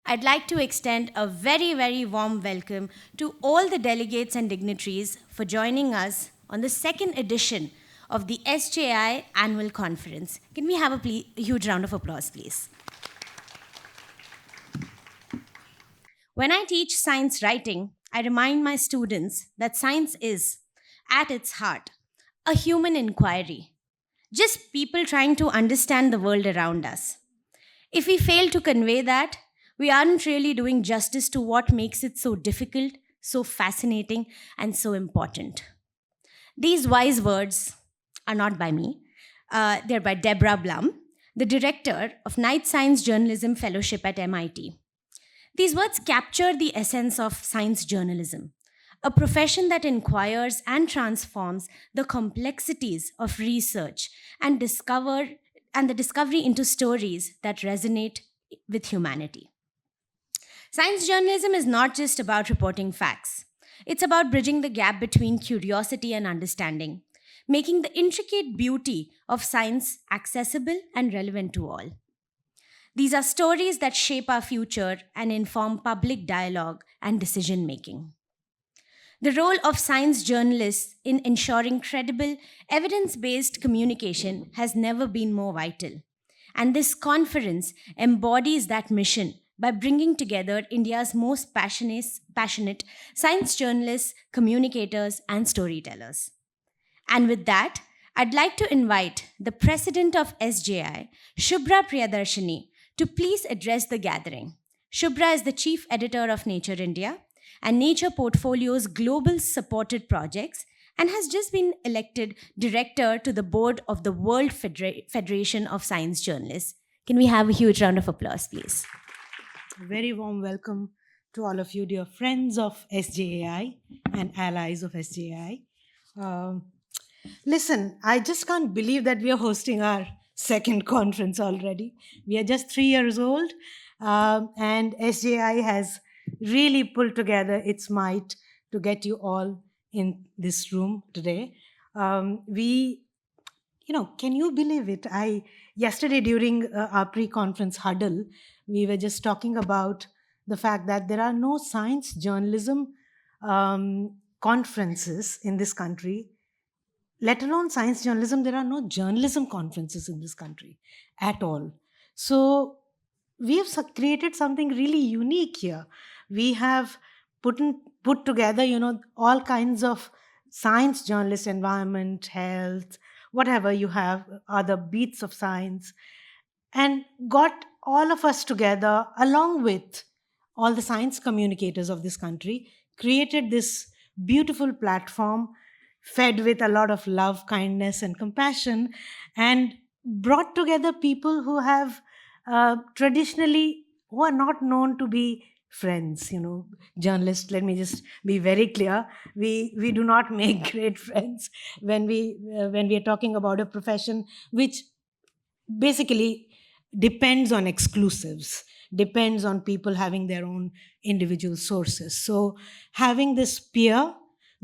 I'd like to extend a very, very warm welcome to all the delegates and dignitaries for joining us on the second edition of the SJAI Annual Conference. Can we have a huge round of applause, please? When I teach science writing, I remind my students that science is, at its heart, a human inquiry, just people trying to understand the world around us. If we fail to convey that, we aren't really doing justice to what makes it so difficult, so fascinating, and so important. These wise words are not by me, they're by Deborah Blum, the director of Night Science Journalism Fellowship at MIT. These words capture the essence of science journalism, a profession that inquires and transforms the complexities of research and the discovery into stories that resonate with humanity. Science journalism is not just about reporting facts. It's about bridging the gap between curiosity and understanding, making the intricate beauty of science accessible and relevant to all. These are stories that shape our future and inform public dialogue and decision making. The role of science journalists in ensuring credible, evidence based communication has never been more vital. And this conference embodies that mission by bringing together India's most passionate science journalists, communicators, and storytellers. And with that, I'd like to invite the president of SJI, Shubhra Priyadarshini, to please address the gathering. Shubhra is the chief editor of Nature India and Nature Portfolio's global supported projects and has just been elected director to the board of the World Federation of Science Journalists. Can we have a huge round of applause, please? A very warm welcome to all of you, dear friends of SJAI and allies of SJAI. Listen, I just can't believe that we are hosting our second conference already. We are just 3 years old, and SJI has really pulled together its might to get you all in this room today. Can you believe it? Yesterday during our pre-conference huddle, we were just talking about the fact that there are no science journalism conferences in this country, let alone science journalism. There are no journalism conferences in this country at all. So we have created something really unique here. We have put together, all kinds of science journalists, environment, health, whatever you have, other beats of science, and got all of us together along with all the science communicators of this country, created this beautiful platform fed with a lot of love, kindness, and compassion, and brought together people who have traditionally, who are not known to be friends. Journalists, let me just be very clear, we do not make great friends when we are talking about a profession which basically depends on exclusives, depends on people having their own individual sources. So having this peer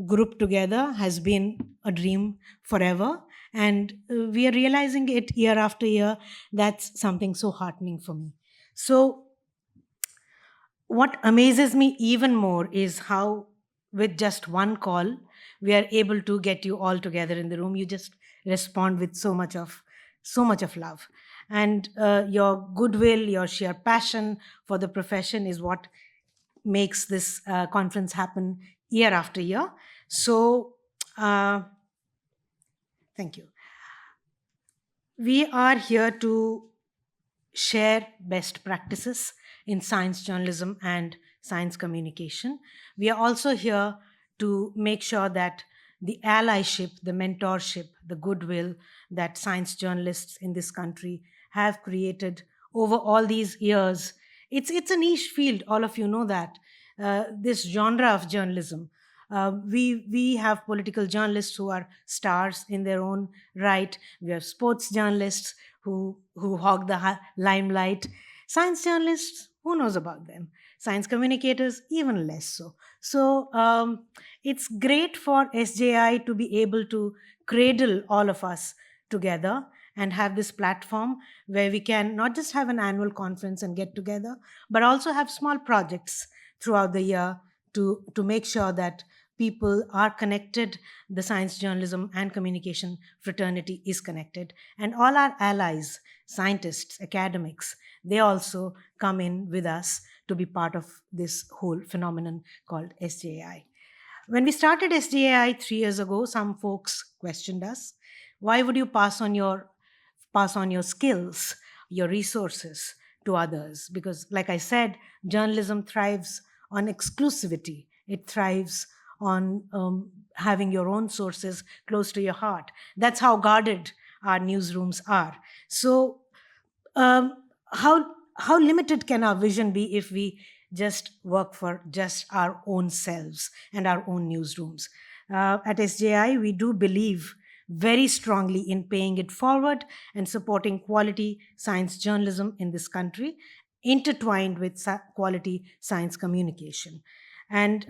group together has been a dream forever, and we are realizing it year after year. That's something so heartening for me. So what amazes me even more is how, with just one call, we are able to get you all together in the room. You just respond with so much of love, and your goodwill, your sheer passion for the profession is what makes this conference happen year after year. So thank you. We are here to share best practices in science journalism and science communication. We are also here to make sure that the allyship, the mentorship, the goodwill that science journalists in this country have created over all these years. It's a niche field, all of you know that. This genre of journalism. We have political journalists who are stars in their own right. We have sports journalists who hog the limelight. Science journalists, who knows about them? Science communicators, even less so. So it's great for SJI to be able to cradle all of us together and have this platform where we can not just have an annual conference and get together, but also have small projects throughout the year to make sure that people are connected, the science journalism and communication fraternity is connected, and all our allies, scientists, academics, they also come in with us to be part of this whole phenomenon called SJAI. When we started SJAI 3 years ago, some folks questioned us. Why would you pass on your skills, your resources to others? Because, like I said, journalism thrives on exclusivity. It thrives on having your own sources close to your heart. That's how guarded our newsrooms are. So, um, how limited can our vision be if we just work for just our own selves and our own newsrooms? At SJI, we do believe very strongly in paying it forward and supporting quality science journalism in this country, intertwined with quality science communication. And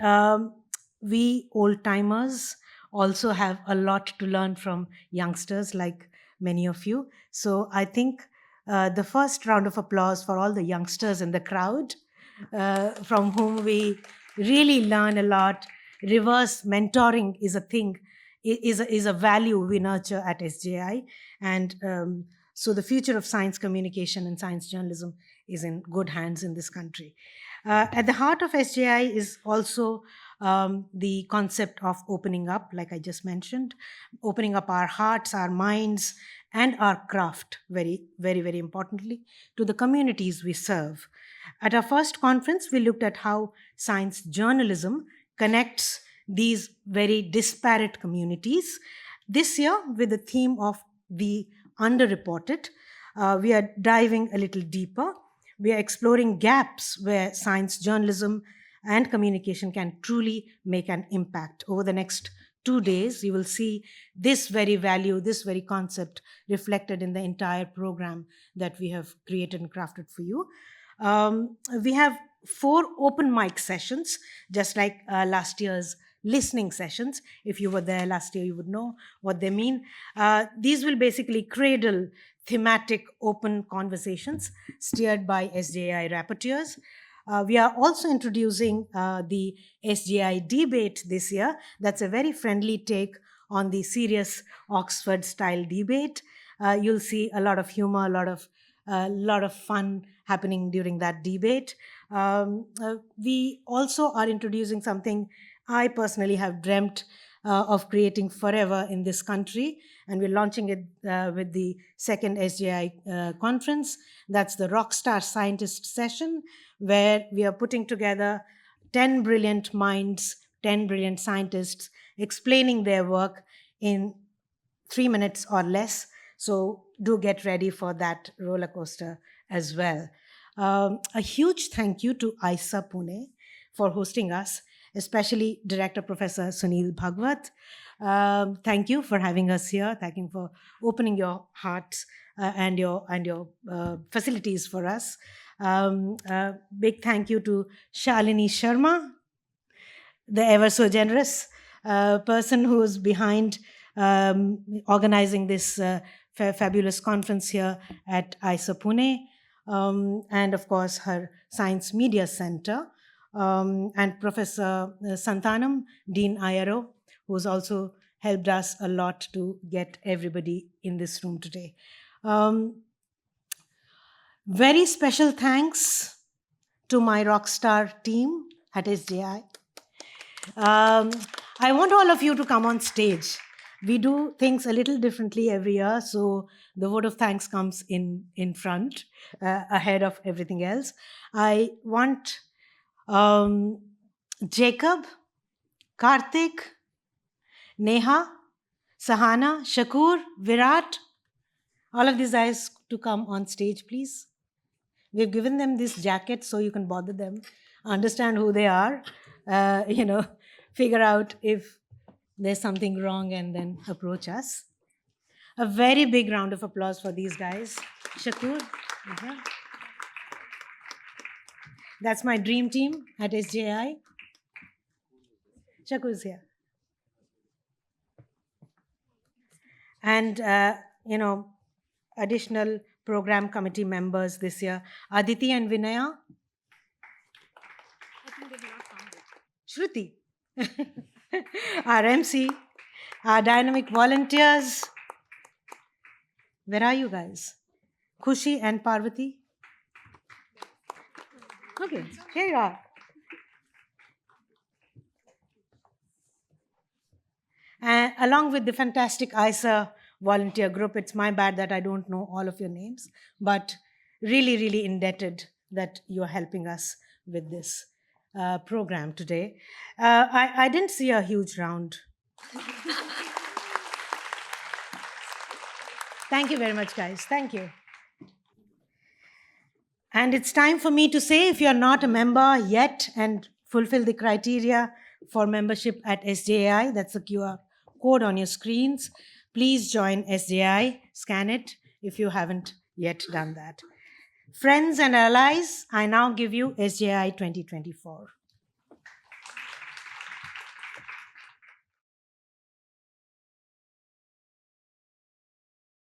we old timers also have a lot to learn from youngsters like many of you. So I think the first round of applause for all the youngsters in the crowd, from whom we really learn a lot. Reverse mentoring is a thing, is a value we nurture at SJI. And so the future of science communication and science journalism is in good hands in this country. At the heart of SJI is also the concept of opening up, like I just mentioned, opening up our hearts, our minds, and our craft, very, very, very importantly, to the communities we serve. At our first conference, we looked at how science journalism connects these very disparate communities. This year, with the theme of the underreported, we are diving a little deeper. We are exploring gaps where science journalism and communication can truly make an impact. Over the next 2 days, you will see this very value, this very concept reflected in the entire program that we have created and crafted for you. We have 4 open mic sessions, just like last year's listening sessions. If you were there last year, you would know what they mean. These will basically cradle thematic open conversations steered by SJI rapporteurs. We are also introducing the SJI debate this year. That's a very friendly take on the serious Oxford style debate. You'll see a lot of humor, a lot of fun happening during that debate. We also are introducing something I personally have dreamt of creating forever in this country, and we're launching it with the second SJI conference. That's the Rockstar Scientist session, where we are putting together 10 brilliant minds, 10 brilliant scientists explaining their work in 3 minutes or less. So do get ready for that roller coaster as well. A huge thank you to ISA Pune for hosting us, especially Director Professor Sunil Bhagwat. Thank you for having us here. Thank you for opening your hearts and your facilities for us. Big thank you to Shalini Sharma, the ever so generous person who is behind organizing this fabulous conference here at ISA Pune, and of course her Science Media Center, and Professor Santanam, Dean Ayaro, who's also helped us a lot to get everybody in this room today. Very special thanks to my rockstar team at SJI. I want all of you to come on stage. We do things a little differently every year, so the vote of thanks comes in front, ahead of everything else. I want Jacob, Karthik, Neha, Sahana, Shakur, Virat, all of these guys to come on stage, please. We've given them this jacket so you can bother them, understand who they are, figure out if there's something wrong and then approach us. A very big round of applause for these guys. Shakur. Mhm. That's my dream team at SJI. Shakur is here. And, additional program committee members this year, Aditi and Vinaya. Shruti. Our MC, our dynamic volunteers. Where are you guys? Khushi and Parvati? Okay, here you are. And along with the fantastic ISA volunteer group, it's my bad that I don't know all of your names, but really, really indebted that you're helping us with this program today. I didn't see a huge round. Thank you very much, guys. Thank you. And it's time for me to say, if you're not a member yet and fulfill the criteria for membership at SJAI, that's the QR code on your screens, please join SJAI, scan it if you haven't yet done that. Friends and allies, I now give you SJAI 2024.